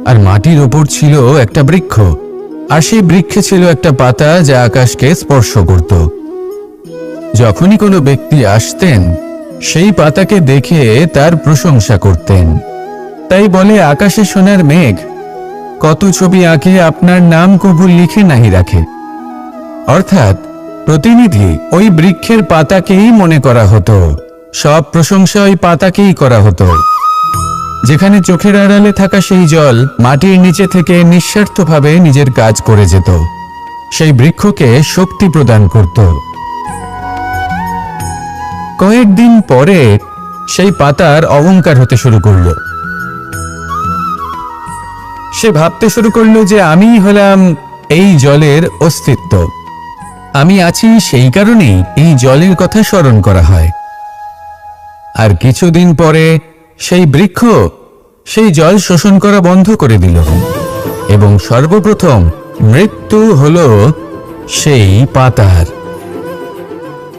আর মাটির ওপর ছিল একটা বৃক্ষ, আর সেই বৃক্ষে ছিল একটা পাতা যা আকাশকে স্পর্শ করত। যখনই কোনো ব্যক্তি আসতেন, সেই পাতাকে দেখে তার প্রশংসা করতেন। তাই বলে, আকাশে সোনার মেঘ কত ছবি আঁকে, আপনার নাম কবু লিখে নাহি রাখে। অর্থাৎ প্রতিনিধি ওই বৃক্ষের পাতাকেই মনে করা হতো, সব প্রশংসা ওই পাতাকেই করা হতো। যেখানে চোখের আড়ালে থাকা সেই জল মাটির নিচে থেকে নিঃস্বার্থভাবে নিজের কাজ করে যেত, সেই বৃক্ষকে শক্তি প্রদান করত। কয়েকদিন পরে সেই পাতার অহংকার হতে শুরু করল। সে ভাবতে শুরু করলো যে আমিই হলাম এই জলের অস্তিত্ব, আমি আছি সেই কারণেই এই জলের কথা স্মরণ করা হয়। আর কিছুদিন পরে সেই বৃক্ষ সেই জল শোষণ করা বন্ধ করে দিল। এবং সর্বপ্রথম মৃত্যু হলো সেই পাতার।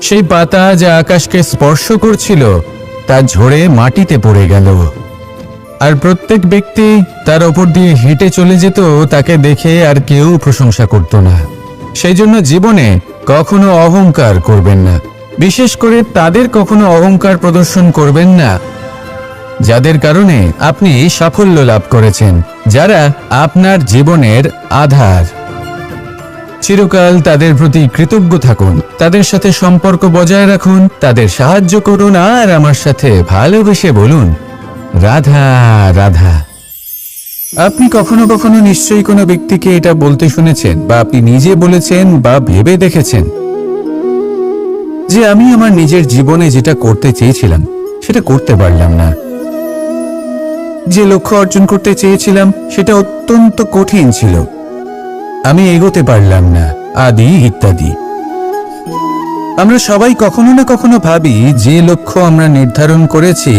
সেই পাতা যা আকাশকে স্পর্শ করছিল তা ঝরে মাটিতে পড়ে গেল। আর প্রত্যেক ব্যক্তি তার ওপর দিয়ে হেঁটে চলে যেত, তাকে দেখে আর কেউ প্রশংসা করত না। সেই জন্য জীবনে কখনো অহংকার করবেন না। বিশেষ করে তাদের কখনো অহংকার প্রদর্শন করবেন না যাদের কারণে আপনি সাফল্য লাভ করেছেন, যারা আপনার জীবনের আধার। চিরকাল তাদের প্রতি কৃতজ্ঞ থাকুন, তাদের সাথে সম্পর্ক বজায় রাখুন, তাদের সাহায্য করুন, আর আমার সাথে ভালোবেসে বলুন, রাধা রাধা। আপনি কখনো কখনো নিশ্চয়ই কোনো ব্যক্তিকে এটা বলতে শুনেছেন, বা আপনি নিজে বলেছেন বা ভেবে দেখেছেন যে আমি আমার নিজের জীবনে যেটা করতে চেয়েছিলাম সেটা করতে পারলাম না, যে লক্ষ্য অর্জন করতে চেয়েছিলাম সেটা অত্যন্ত কঠিন ছিল, আমি এগোতে পারলাম না, আদি ইত্যাদি। আমরা সবাই কখনো না কখনো ভাবি যে লক্ষ্য আমরা নির্ধারণ করেছি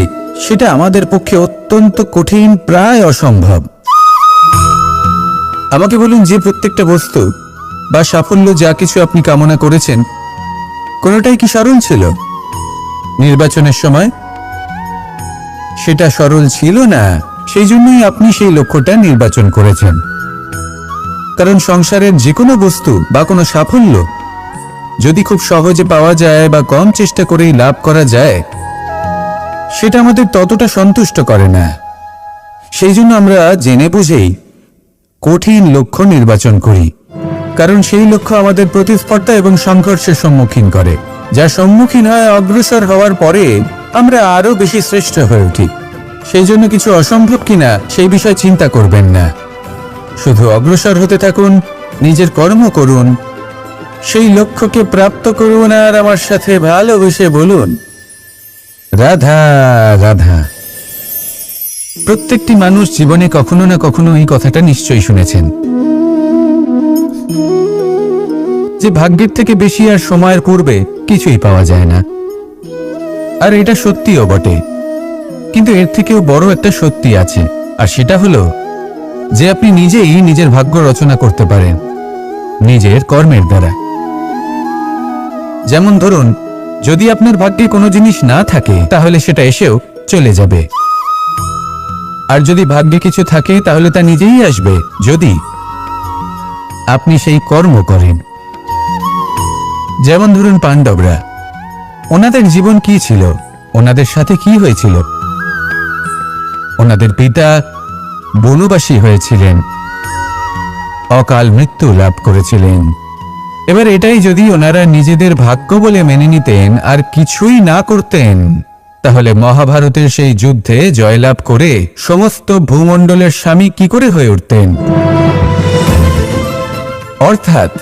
সেটা আমাদের পক্ষে অত্যন্ত কঠিন, প্রায় অসম্ভব। আমাকে বলুন, যে প্রত্যেকটা বস্তু বা সাফল্য যা কিছু আপনি কামনা করেছেন কোনোটাই কি সরল ছিল? নির্বাচনের সময় সেটা সরল ছিল না, সেই জন্যই আপনি সেই লক্ষ্যটা নির্বাচন করেছেন। কারণ সংসারের যে কোনো বস্তু বা কোনো সাফল্য যদি খুব সহজে পাওয়া যায় বা কম চেষ্টা করেই লাভ করা যায়, সেটা আমাদের ততটা সন্তুষ্ট করে না। সেই জন্য আমরা জেনে বুঝেই কঠিন লক্ষ্য নির্বাচন করি, কারণ সেই লক্ষ্য আমাদের প্রতিস্পর্ধা এবং সংঘর্ষের সম্মুখীন করে, যার সম্মুখীন হয় অগ্রসর হওয়ার পরে আমরা আরো বেশি শ্রেষ্ঠ হয়ে উঠি। সেই জন্য কিছু অসম্ভব কিনা সেই বিষয়ে চিন্তা করবেন না, শুধু অগ্রসর হতে থাকুন, নিজের কর্ম করুন, সেই লক্ষ্যকে প্রাপ্ত করুন, আর আমার সাথে ভালোবেসে বলুন, রাধা রাধা। প্রত্যেকটি মানুষ জীবনে কখনো না কখনো এই কথাটা নিশ্চয়ই শুনেছেন যে ভাগ্যের থেকে বেশি আর সময়ের পূর্বে কিছুই পাওয়া যায় না। আর এটা সত্যিও বটে, কিন্তু এর থেকেও বড় একটা সত্যি আছে, আর সেটা হলো যে আপনি নিজেই নিজের ভাগ্য রচনা করতে পারেন নিজের কর্মের দ্বারা। যেমন ধরুন, যদি আপনার ভাগ্যে কোনো জিনিস না থাকে তাহলে সেটা এসেও চলে যাবে, আর যদি ভাগ্যে কিছু থাকে তাহলে তা নিজেই আসবে, যদি আপনি সেই কর্ম করেন। যেমন ধরুন পাণ্ডবরা, ওনাদের জীবন কি ছিল, ওনাদের সাথে কি হয়েছিল? ওনাদের পিতা বনবাসী হয়েছিলেন, অকাল মৃত্যু লাভ করেছিলেন। এবার এটাই যদি ওনারা নিজেদের ভাগ্য বলে মেনে নিতেন আর কিছুই না করতেন, তাহলে মহাভারতের সেই যুদ্ধে জয়লাভ করে সমস্ত ভূমণ্ডলের স্বামী কি করে হয়ে উঠতেন? অর্থাৎ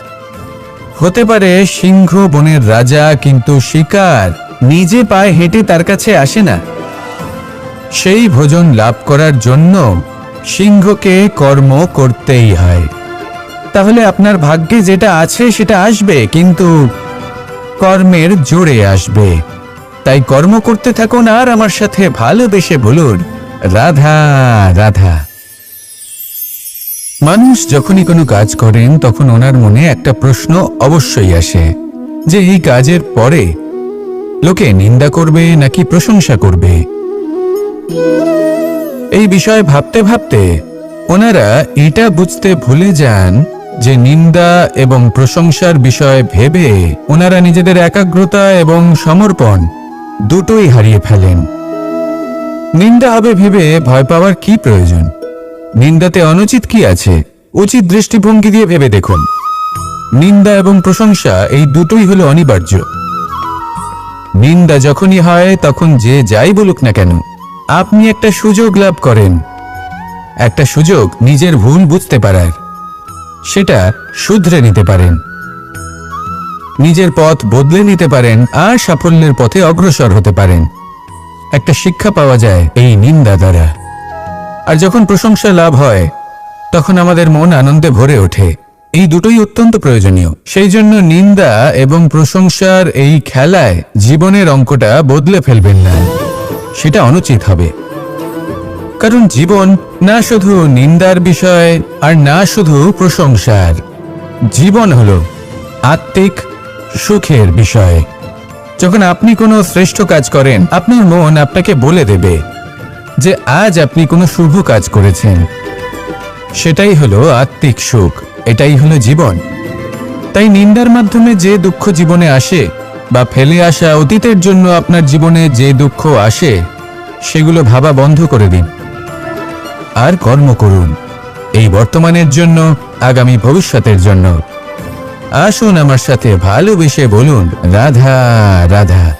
হতে পারে সিংহ বনের রাজা, কিন্তু শিকার নিজে পায়ে হেঁটে তার কাছে আসে না। সেই ভোজন লাভ করার জন্য সিংহকে কর্ম করতেই হয়। তাহলে আপনার ভাগ্যে যেটা আছে সেটা আসবে, কিন্তু কর্মের জোরে আসবে। তাই কর্ম করতে থাকুন, আর আমার সাথে ভালোবেসে বলুন, রাধা রাধা। মানুষ যখনই কোনো কাজ করেন তখন ওনার মনে একটা প্রশ্ন অবশ্যই আসে যে এই কাজের পরে লোকে নিন্দা করবে নাকি প্রশংসা করবে। এই বিষয়ে ভাবতে ভাবতে ওনারা এটা বুঝতে ভুলে যান যে নিন্দা এবং প্রশংসার বিষয় ভেবে ওনারা নিজেদের একাগ্রতা এবং সমর্পণ দুটোই হারিয়ে ফেলেন। নিন্দা হবে ভেবে ভয় পাওয়ার কি প্রয়োজন? নিন্দাতে অনুচিত কি আছে? উচিত দৃষ্টিভঙ্গি দিয়ে ভেবে দেখুন। নিন্দা এবং প্রশংসা এই দুটোই হলো অনিবার্য। নিন্দা যখনই হয় তখন যে যাই বলুক না কেন, আপনি একটা সুযোগ লাভ করেন, একটা সুযোগ নিজের ভুল বুঝতে পারার, সেটা শুধরে নিতে পারেন, নিজের পথ বদলে নিতে পারেন, আর সাফল্যের পথে অগ্রসর হতে পারেন। একটা শিক্ষা পাওয়া যায় এই নিন্দা দ্বারা। আর যখন প্রশংসা লাভ হয় তখন আমাদের মন আনন্দে ভরে ওঠে। এই দুটোই অত্যন্ত প্রয়োজনীয়। সেই জন্য নিন্দা এবং প্রশংসার এই খেলায় জীবনের অঙ্কটা বদলে ফেলবেন না, সেটা অনুচিত হবে। কারণ জীবন না শুধু নিন্দার বিষয় আর না শুধু প্রশংসার। জীবন হলো আত্মিক সুখের বিষয়। যখন আপনি কোনো শ্রেষ্ঠ কাজ করেন, আপনার মন আপনাকে বলে দেবে যে আজ আপনি কোনো শুভ কাজ করেছেন। সেটাই হলো আত্মিক সুখ, এটাই হলো জীবন। তাই নিন্দার মাধ্যমে যে দুঃখ জীবনে আসে বা ফেলে আসা অতীতের জন্য আপনার জীবনে যে দুঃখ আসে, সেগুলো ভাবা বন্ধ করে দিন আর কর্ম করুন এই বর্তমানের জন্য, আগামী ভবিষ্যতের জন্য। আসুন আমার সাথে ভালোবেসে বলুন রাধা রাধা।